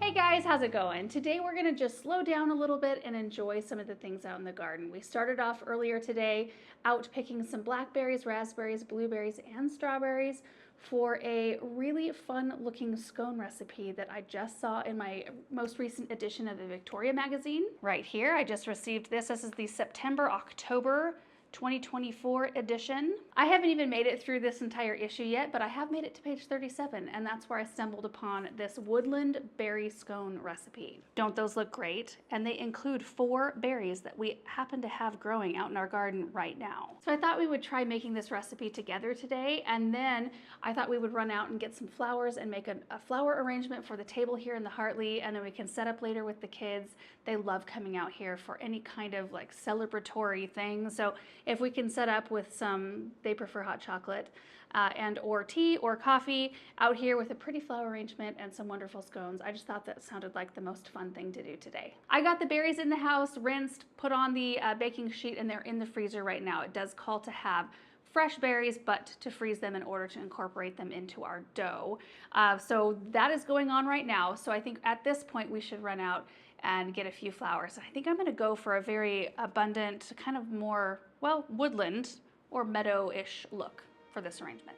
Hey guys, how's it going? Today we're gonna just slow down a little bit and enjoy some of the things out in the garden. We started off earlier today out picking some blackberries, raspberries, blueberries, and strawberries for a really fun looking scone recipe that I just saw in my most recent edition of the Victoria magazine. Right here, I just received this. This is the September-October 2024 edition. I haven't even made it through this entire issue yet, but I have made it to page 37, and that's where I stumbled upon this Woodland berry scone recipe. Don't those look great? And they include 4 berries that we happen to have growing out in our garden right now. So I thought we would try making this recipe together today, and then I thought we would run out and get some flowers and make a flower arrangement for the table here in the Hartley, and then we can set up later with the kids. They love coming out here for any kind of like celebratory thing. So if we can set up with some, they prefer hot chocolate and or tea or coffee out here with a pretty flower arrangement and some wonderful scones. I just thought that sounded like the most fun thing to do today. I got the berries in the house, rinsed, put on the baking sheet, and they're in the freezer right now. It does call to have fresh berries, but to freeze them in order to incorporate them into our dough. So that is going on right now. So I think at this point we should run out and get a few flowers. I think I'm gonna go for a very abundant, kind of more, well, woodland or meadow-ish look for this arrangement.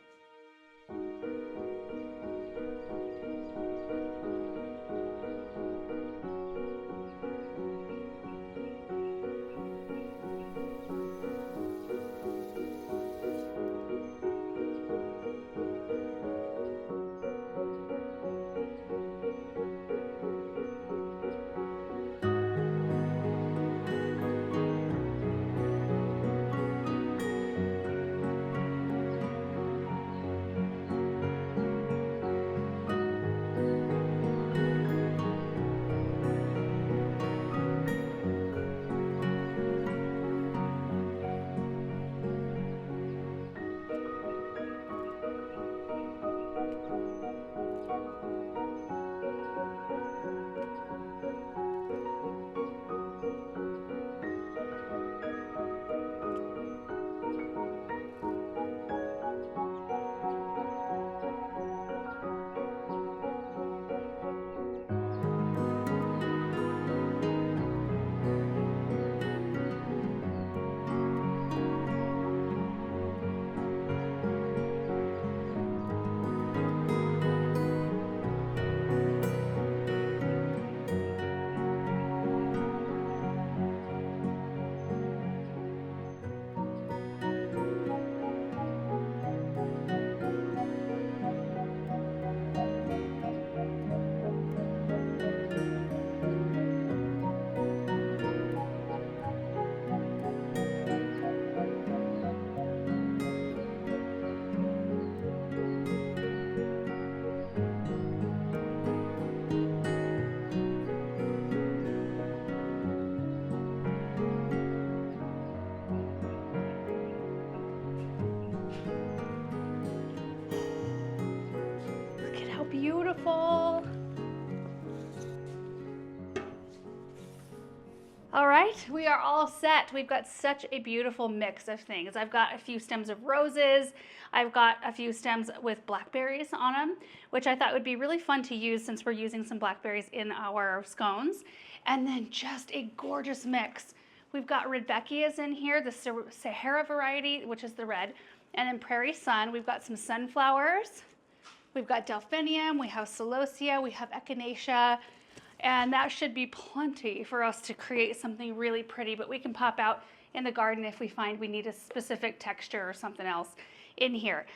Beautiful. All right, we are all set. We've got such a beautiful mix of things. I've got a few stems of roses. I've got a few stems with blackberries on them, which I thought would be really fun to use since we're using some blackberries in our scones. And then just a gorgeous mix We've got Rudbeckias in here, the Sahara variety, which is the red, and then Prairie Sun. We've got some sunflowers. We've got delphinium, we have celosia, we have echinacea, and that should be plenty for us to create something really pretty, but we can pop out in the garden if we find we need a specific texture or something else in here.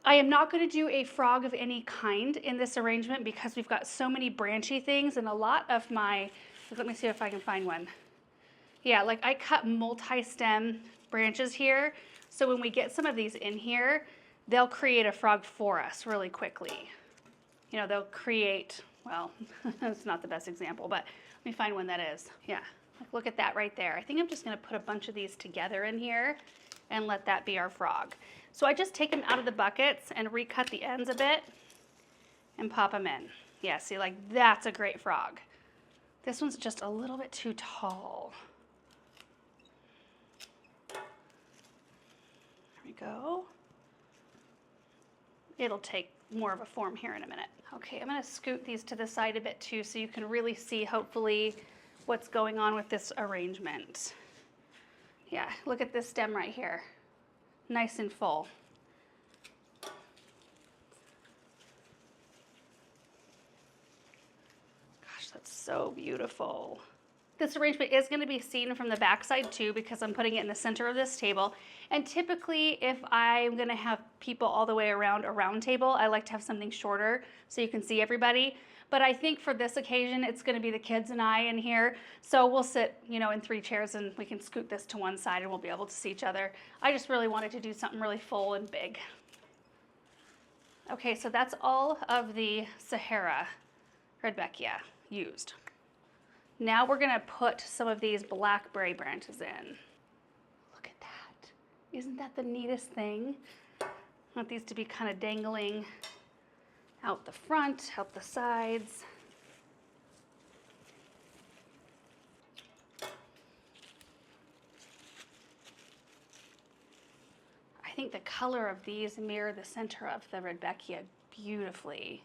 I am not going to do a frog of any kind in this arrangement because we've got so many branchy things, and a lot of my, let me see if I can find one. Yeah, like I cut multi-stem branches here, so when we get some of these in here, they'll create a frog for us really quickly. You know, they'll create, well, that's not the best example, but let me find one that is. Yeah, look at that right there. I think I'm just gonna put a bunch of these together in here and let that be our frog. So I just take them out of the buckets and recut the ends a bit and pop them in. Yeah, see, like that's a great frog. This one's just a little bit too tall. There we go. It'll take more of a form here in a minute. Okay, I'm gonna scoot these to the side a bit too so you can really see, hopefully, what's going on with this arrangement. Yeah, look at this stem right here. Nice and full. Gosh, that's so beautiful. This arrangement is going to be seen from the backside too because I'm putting it in the center of this table. And typically if I'm going to have people all the way around a round table, I like to have something shorter so you can see everybody. But I think for this occasion, it's going to be the kids and I in here. So we'll sit, you know, in 3 chairs and we can scoot this to one side and we'll be able to see each other. I just really wanted to do something really full and big. Okay, so that's all of the Sahara Rudbeckia used. Now we're gonna put some of these blackberry branches in. Look at that. Isn't that the neatest thing? I want these to be kind of dangling out the front, out the sides. I think the color of these mirror the center of the Rudbeckia beautifully.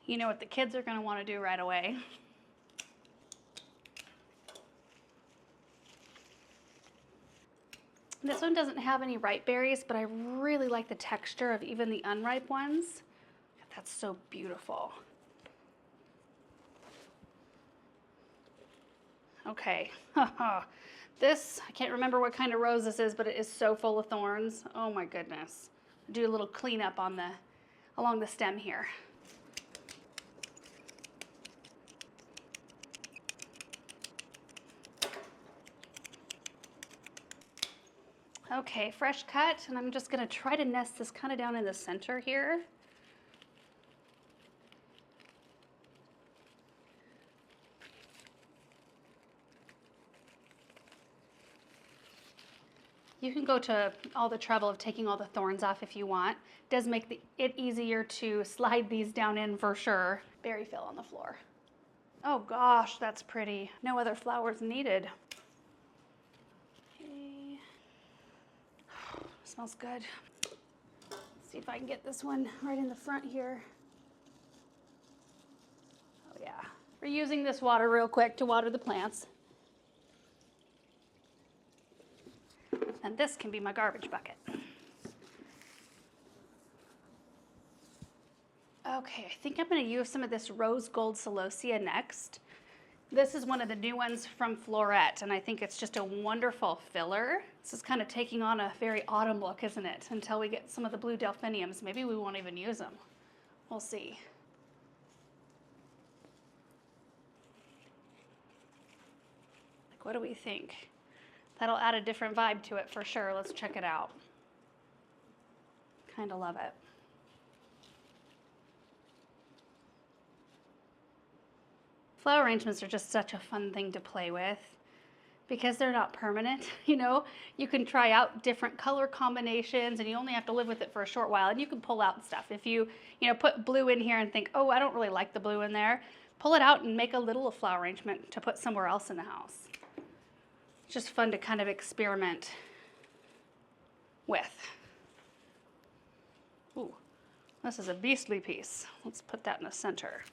You know what the kids are going to want to do right away. This one doesn't have any ripe berries, but I really like the texture of even the unripe ones. That's so beautiful. Okay, this, I can't remember what kind of rose this is, but it is so full of thorns. Oh my goodness. Do a little cleanup on along the stem here. Okay, fresh cut, and I'm just gonna try to nest this kind of down in the center here. You can go to all the trouble of taking all the thorns off if you want. It does make it easier to slide these down in for sure. Berry fill on the floor. Oh gosh, that's pretty. No other flowers needed. Smells good. Let's see if I can get this one right in the front here. Oh yeah. We're using this water real quick to water the plants. And this can be my garbage bucket. Okay, I think I'm going to use some of this rose gold celosia next. This is one of the new ones from Floret, and I think it's just a wonderful filler. This is kind of taking on a very autumn look, isn't it? Until we get some of the blue delphiniums. Maybe we won't even use them. We'll see. Like, what do we think? That'll add a different vibe to it for sure. Let's check it out. Kind of love it. Flower arrangements are just such a fun thing to play with because they're not permanent. You know, you can try out different color combinations and you only have to live with it for a short while, and you can pull out stuff. If you put blue in here and think, oh, I don't really like the blue in there, pull it out and make a little flower arrangement to put somewhere else in the house. It's just fun to kind of experiment with. This is a beastly piece. Let's put that in the center.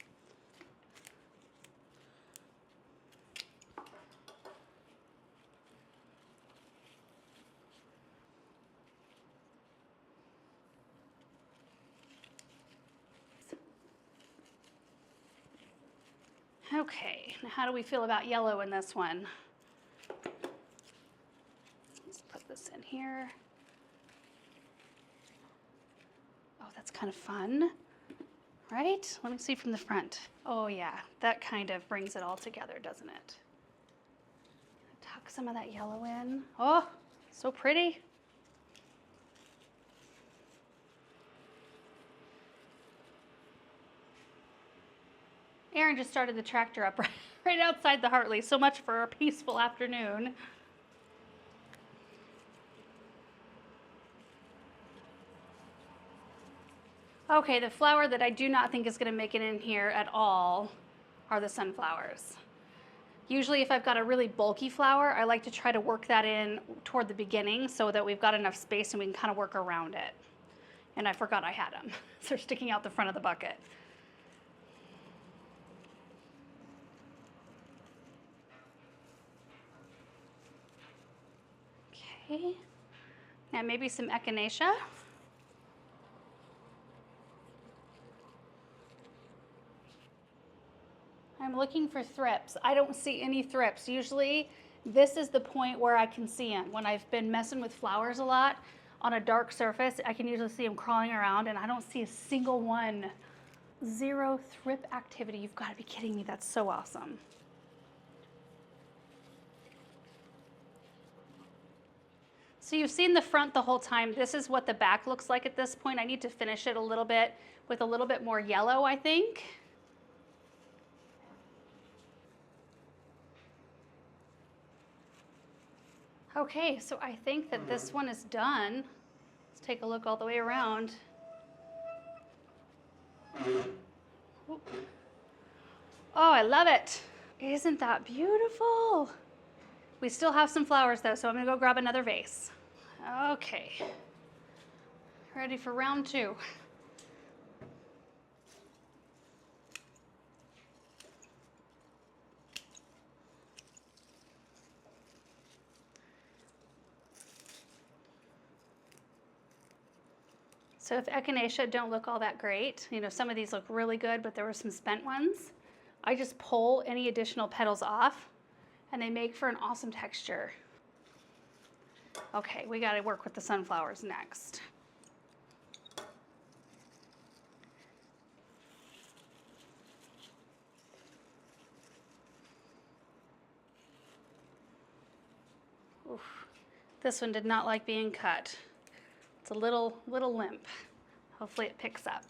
Okay, now how do we feel about yellow in this one? Let's put this in here. Oh, that's kind of fun, right? Let me see from the front. Oh yeah, that kind of brings it all together, doesn't it? Tuck some of that yellow in. Oh, so pretty. Aaron just started the tractor up right outside the Hartley. So much for a peaceful afternoon. Okay, the flower that I do not think is going to make it in here at all are the sunflowers. Usually if I've got a really bulky flower, I like to try to work that in toward the beginning so that we've got enough space and we can kind of work around it. And I forgot I had them. So they're sticking out the front of the bucket. Okay, now maybe some echinacea. I'm looking for thrips. I don't see any thrips. Usually this is the point where I can see them. When I've been messing with flowers a lot on a dark surface, I can usually see them crawling around and I don't see a single one. Zero thrip activity. You've got to be kidding me. That's so awesome. So you've seen the front the whole time. This is what the back looks like at this point. I need to finish it a little bit with a little bit more yellow, I think. Okay, so I think that this one is done. Let's take a look all the way around. Oh, I love it. Isn't that beautiful? We still have some flowers though, so I'm gonna go grab another vase. Okay, ready for round 2. So if echinacea don't look all that great, you know, some of these look really good, but there were some spent ones, I just pull any additional petals off and they make for an awesome texture. Okay, we gotta work with the sunflowers next. Oof. This one did not like being cut. It's a little limp. Hopefully it picks up.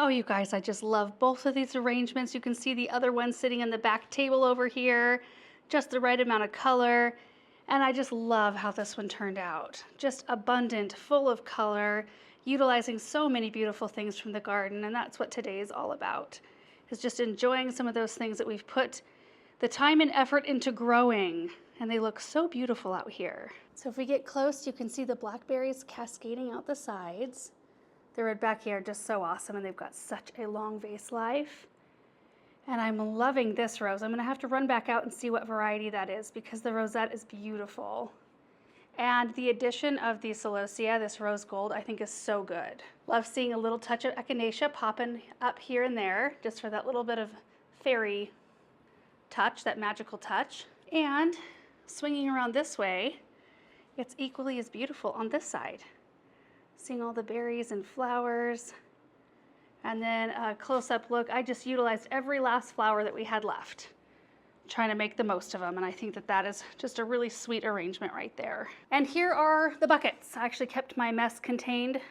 Oh, you guys, I just love both of these arrangements. You can see the other one sitting in the back table over here, just the right amount of color. And I just love how this one turned out. Just abundant, full of color, utilizing so many beautiful things from the garden. And that's what today is all about, is just enjoying some of those things that we've put the time and effort into growing. And they look so beautiful out here. So if we get close, you can see the blackberries cascading out the sides. The red back here just so awesome, and they've got such a long vase life. And I'm loving this rose. I'm gonna have to run back out and see what variety that is because the rosette is beautiful. And the addition of the celosia, this rose gold, I think is so good. Love seeing a little touch of echinacea popping up here and there, just for that little bit of fairy touch, that magical touch. And swinging around this way, it's equally as beautiful on this side. Seeing all the berries and flowers. And then a close-up look, I just utilized every last flower that we had left, trying to make the most of them. And I think that that is just a really sweet arrangement right there. And here are the buckets. I actually kept my mess contained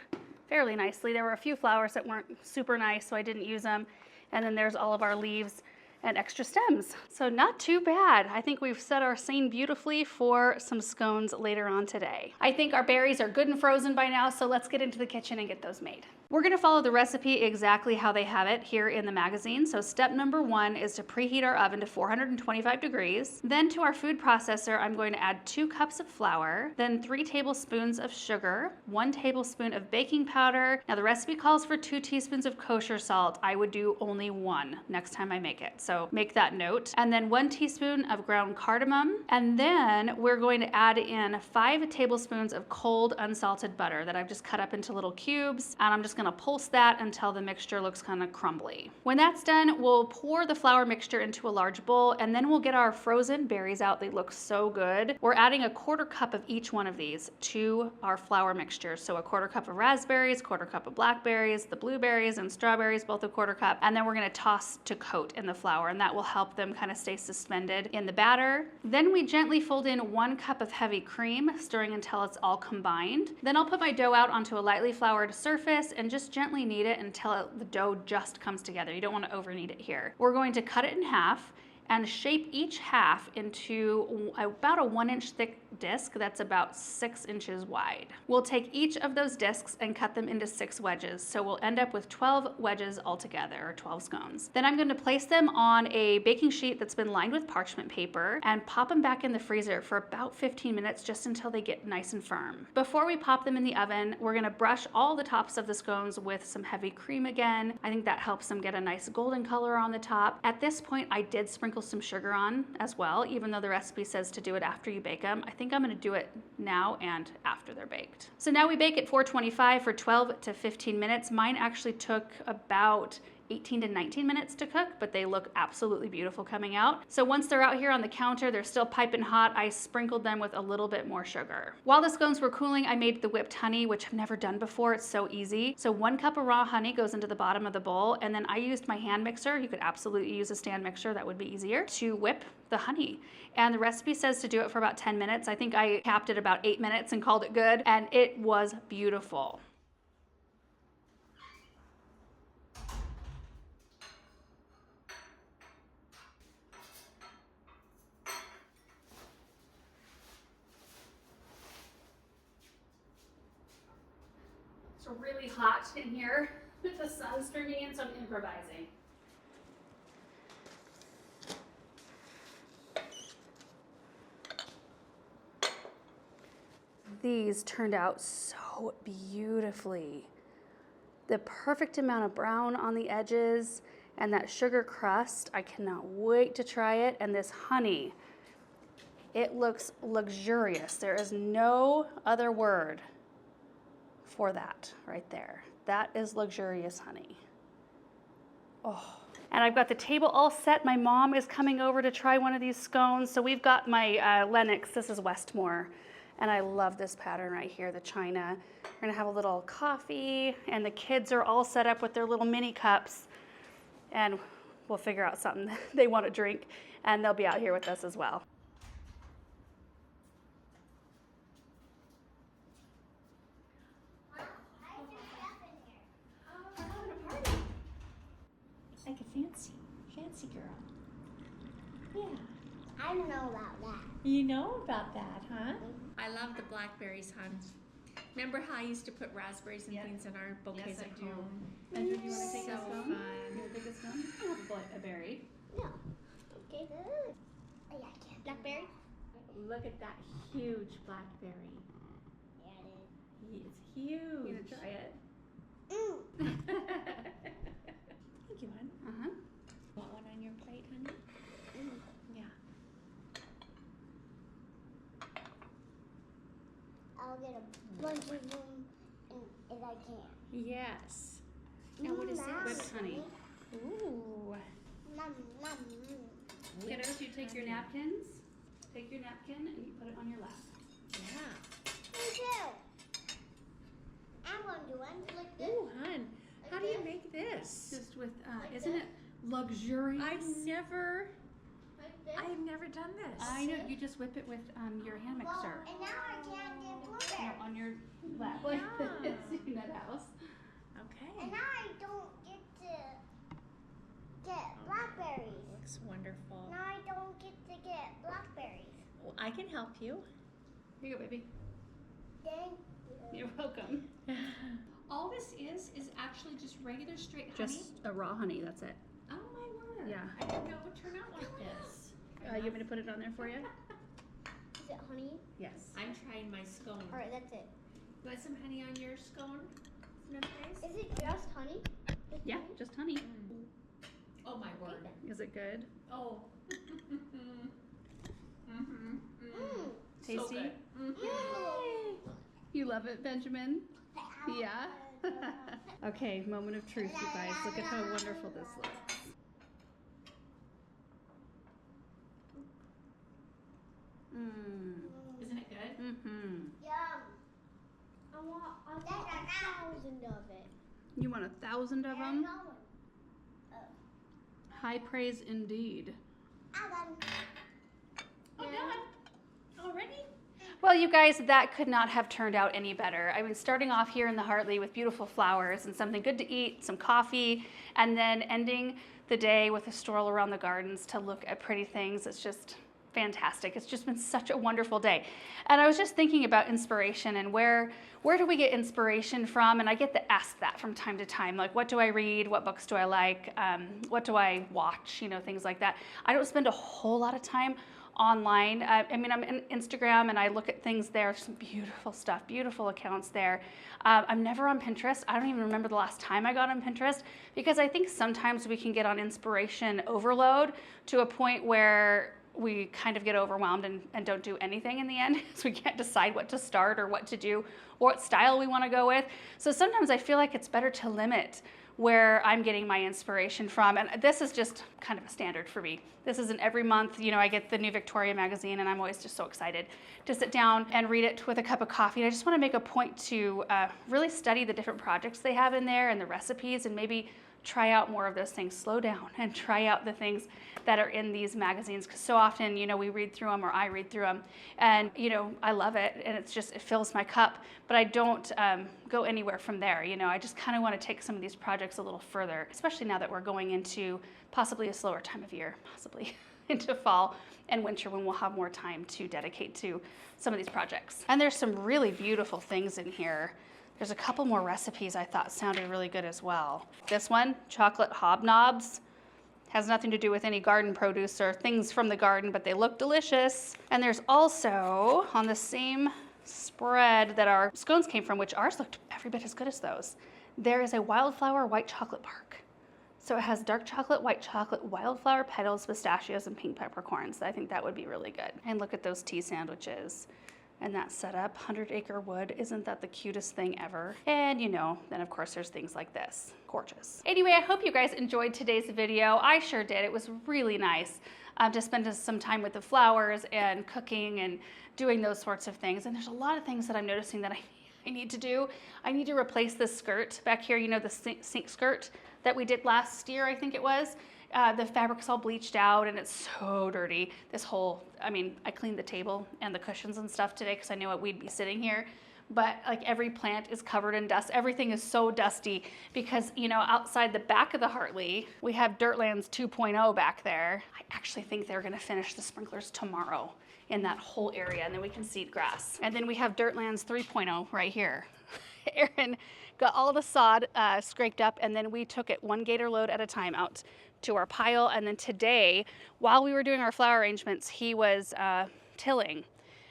fairly nicely. There were a few flowers that weren't super nice, so I didn't use them. And then there's all of our leaves and extra stems. So not too bad. I think we've set our scene beautifully for some scones later on today. I think our berries are good and frozen by now, so let's get into the kitchen and get those made. We're gonna follow the recipe exactly how they have it here in the magazine. So step number 1 is to preheat our oven to 425 degrees. Then to our food processor, I'm going to add 2 cups of flour, then 3 tablespoons of sugar, 1 tablespoon of baking powder. Now the recipe calls for 2 teaspoons of kosher salt. I would do only 1 next time I make it. So make that note. And then 1 teaspoon of ground cardamom. And then we're going to add in 5 tablespoons of cold unsalted butter that I've just cut up into little cubes. And I'm just gonna pulse that until the mixture looks kind of crumbly. When that's done, we'll pour the flour mixture into a large bowl, and then we'll get our frozen berries out. They look so good. We're adding a 1/4 cup of each one of these to our flour mixture. So a 1/4 cup of raspberries, 1/4 cup of blackberries, the blueberries and strawberries, both a 1/4 cup, and then we're gonna toss to coat in the flour, and that will help them kind of stay suspended in the batter. Then we gently fold in 1 cup of heavy cream, stirring until it's all combined. Then I'll put my dough out onto a lightly floured surface and just gently knead it until the dough just comes together. You don't want to over knead it here. We're going to cut it in half and shape each half into about a 1-inch thick disc that's about 6 inches wide. We'll take each of those discs and cut them into 6 wedges. So we'll end up with 12 wedges altogether, or 12 scones. Then I'm going to place them on a baking sheet that's been lined with parchment paper and pop them back in the freezer for about 15 minutes, just until they get nice and firm. Before we pop them in the oven, we're going to brush all the tops of the scones with some heavy cream again. I think that helps them get a nice golden color on the top. At this point, I did sprinkle some sugar on as well, even though the recipe says to do it after you bake them. I think I'm going to do it now and after they're baked. So now we bake at 425 for 12 to 15 minutes. Mine actually took about 18 to 19 minutes to cook, but they look absolutely beautiful coming out. So once they're out here on the counter, they're still piping hot. I sprinkled them with a little bit more sugar. While the scones were cooling, I made the whipped honey, which I've never done before. It's so easy. So 1 cup of raw honey goes into the bottom of the bowl, and then I used my hand mixer. You could absolutely use a stand mixer, that would be easier, to whip the honey. And the recipe says to do it for about 10 minutes. I think I capped it about 8 minutes and called it good, and it was beautiful. It's really hot in here with the sun streaming in, so I'm improvising. These turned out so beautifully. The perfect amount of brown on the edges and that sugar crust. I cannot wait to try it. And this honey, it looks luxurious. There is no other word for that right there. That is luxurious honey. Oh. And I've got the table all set. My mom is coming over to try one of these scones. So we've got my Lennox. This is Westmore. And I love this pattern right here, the china. We're gonna have a little coffee, and the kids are all set up with their little mini cups. And we'll figure out something they want to drink, and they'll be out here with us as well. Like a fancy girl. Yeah. I know about that. You know about that, huh? I love the blackberries, hon. Remember how I used to put raspberries and things in our bouquets at home? Andrew, do you want to take So a scone? fun. You want to take a scone? You can have a berry. No. Okay. Oh, yeah, I can. Blackberry? Look at that huge blackberry. Yeah, it is. It's huge. You want to try it? Mm. Thank you, hon. Uh-huh. Want one on your plate, honey? Yeah. I'll get a bunch of them if I can. Yes. Now what is Nom, this? Whipped honey. Ooh. Nom, nom. Kiddos, you take your napkins. Take your napkin and you put it on your lap. Yeah. Me too. I'm going to do one like this. Ooh, hun. How do you make this? Just with, Like isn't this? it luxurious? I've never done this. I know, you just whip it with your hand Well, mixer. and now I can't get blueberries. On your lap like Yeah. this in that house. Okay. And now I don't get to get blackberries. Looks wonderful. Now I don't get to get blackberries. Well, I can help you. Here you go, baby. Thank you. You're welcome. All this is actually just regular straight honey. Just a raw honey, that's it. Oh my word. Yeah. I didn't know it would turn out like this. You want me to put it on there for you? Is it honey? Yes. I'm trying my scone. All right, that's it. You want some honey on your scone? Is it just honey? Just Yeah, honey? just honey. Oh my word. Is it good? Oh. Mm. Tasty? So good. Mm. You love it, Benjamin? Yeah? Okay, moment of truth, you guys. Look at how wonderful this looks. Mmm. Isn't it good? Mm-hmm. Yum. I want 1,000 of it. You want 1,000 of them? High praise indeed. I'm done. Oh, done. Already? Well, you guys, that could not have turned out any better. I mean, starting off here in the Hartley with beautiful flowers and something good to eat, some coffee, and then ending the day with a stroll around the gardens to look at pretty things. It's just fantastic. It's just been such a wonderful day. And I was just thinking about inspiration and where do we get inspiration from? And I get to ask that from time to time, like what do I read? What books do I like? What do I watch? You know, things like that. I don't spend a whole lot of time online. I mean, I'm on Instagram and I look at things there, some beautiful stuff, beautiful accounts there. I'm never on Pinterest. I don't even remember the last time I got on Pinterest because I think sometimes we can get on inspiration overload to a point where we kind of get overwhelmed and don't do anything in the end. So we can't decide what to start or what to do or what style we want to go with. So sometimes I feel like it's better to limit where I'm getting my inspiration from. And this is just kind of a standard for me. This isn't every month, you know, I get the new Victoria magazine and I'm always just so excited to sit down and read it with a cup of coffee. And I just want to make a point to really study the different projects they have in there and the recipes and maybe try out more of those things, slow down and try out the things that are in these magazines. Because so often, you know, we read through them or I read through them and, you know, I love it and it's just, it fills my cup, but I don't go anywhere from there. You know, I just kind of want to take some of these projects a little further, especially now that we're going into possibly a slower time of year, possibly into fall and winter when we'll have more time to dedicate to some of these projects. And there's some really beautiful things in here. There's a couple more recipes I thought sounded really good as well. This one, chocolate hobnobs, has nothing to do with any garden produce or things from the garden, but they look delicious. And there's also, on the same spread that our scones came from, which ours looked every bit as good as those, there is a wildflower white chocolate bark. So it has dark chocolate, white chocolate, wildflower petals, pistachios, and pink peppercorns. I think that would be really good. And look at those tea sandwiches. And that setup, 100 Acre Wood, isn't that the cutest thing ever? And you know, then of course there's things like this, gorgeous. Anyway, I hope you guys enjoyed today's video. I sure did, it was really nice to spend some time with the flowers and cooking and doing those sorts of things. And there's a lot of things that I'm noticing that I need to do. I need to replace this skirt back here, you know, the sink skirt that we did last year, I think it was. The fabric's all bleached out and it's so dirty. This whole, I mean, I cleaned the table and the cushions and stuff today because I knew we'd be sitting here. But like every plant is covered in dust. Everything is so dusty because, you know, outside the back of the Hartley, we have Dirtlands 2.0 back there. I actually think they're gonna finish the sprinklers tomorrow in that whole area and then we can seed grass. And then we have Dirtlands 3.0 right here. Aaron got all the sod scraped up and then we took it 1 gator load at a time out to our pile. And then today, while we were doing our flower arrangements, he was tilling.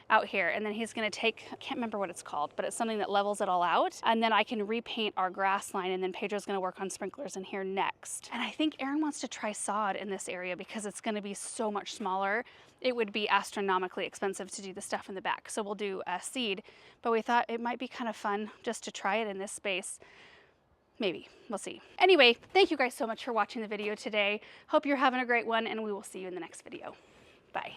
out here, and then he's gonna take, I can't remember what it's called, but it's something that levels it all out, and then I can repaint our grass line, and then Pedro's gonna work on sprinklers in here next. And I think Aaron wants to try sod in this area because it's gonna be so much smaller. It would be astronomically expensive to do the stuff in the back. So we'll do a seed, but we thought it might be kind of fun just to try it in this space. Maybe, we'll see. Anyway, thank you guys so much for watching the video today. Hope you're having a great one, and we will see you in the next video. Bye.